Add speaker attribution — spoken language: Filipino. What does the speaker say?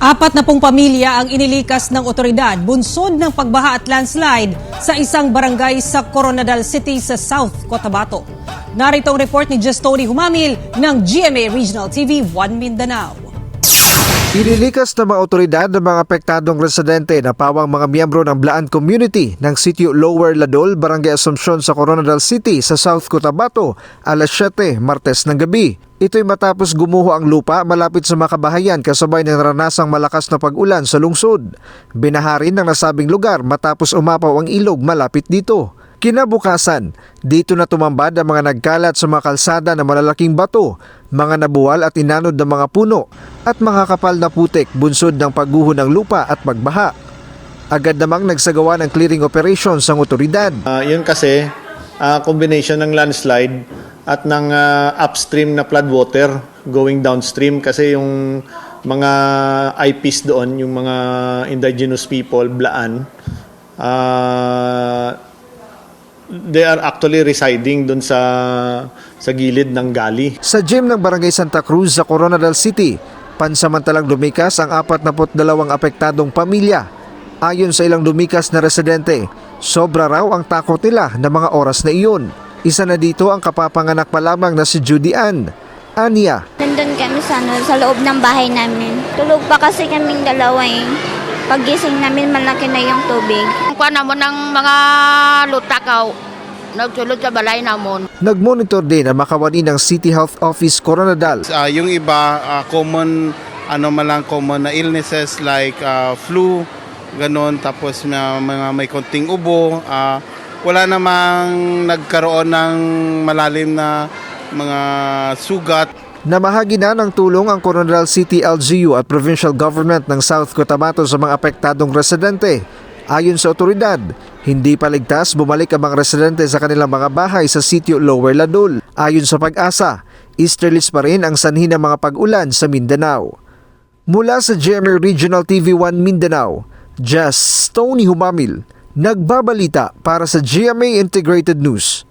Speaker 1: Apat na pong pamilya ang inilikas ng otoridad bunsod ng pagbaha at landslide sa isang barangay sa Coronadal City sa South Cotabato. Narito ang report ni Justoni Humamil ng GMA Regional TV 1 Mindanao.
Speaker 2: Inilikas ng mga otoridad ng mga apektadong residente na pawang mga miyembro ng Blaan Community ng Sitio Lower Ladol, Barangay Asuncion sa Coronadal City sa South Cotabato alas 7 Martes ng gabi. Ito'y matapos gumuho ang lupa malapit sa makabahayan kasabay ng naranasang malakas na pag-ulan sa lungsod. Binaha rin ng nasabing lugar matapos umapaw ang ilog malapit dito. Kinabukasan, dito na tumambad ang mga nagkalat sa mga kalsada na malalaking bato, mga nabuwal at inanod ng mga puno at mga kapal na putik bunsod ng pagguho ng lupa at pagbaha. Agad namang nagsagawa ng clearing operations ang otoridad.
Speaker 3: Yun kasi, combination ng landslide at ng upstream na floodwater going downstream kasi yung mga IPs doon, yung mga indigenous people, Blaan, they are actually residing doon sa gilid ng gali.
Speaker 2: Sa gym ng Barangay Santa Cruz sa Coronadal City, pansamantalang lumikas ang 42 apektadong pamilya. Ayon sa ilang lumikas na residente, sobra raw ang takot nila na mga oras na iyon. Isa na dito ang kapapanganak pa lamang na si Judy Ann. Anya,
Speaker 4: Nandun kami sa loob ng bahay namin. Tulog pa kasi kaming dalawa eh. Paggising namin, malaki na yung tubig.
Speaker 5: Kuha naman ng mga lutakaw, nagsulod sa balay namon.
Speaker 2: nagmonitor din ang makawani ng City Health Office Coronadal.
Speaker 6: Yung iba, common na illnesses like flu, ganon, tapos mga may konting ubo. Wala namang nagkaroon ng malalim na mga sugat.
Speaker 2: Namahagi na ng tulong ang Coronadal City LGU at Provincial Government ng South Cotabato sa mga apektadong residente. Ayon sa otoridad, hindi pa ligtas bumalik ang mga residente sa kanilang mga bahay sa Sitio Lower Ladol. Ayon sa Pag-asa, easterlies pa rin ang sanhi ng mga pag-ulan sa Mindanao. Mula sa GMA Regional TV 1 Mindanao, Justoni Humamil, nagbabalita para sa GMA Integrated News.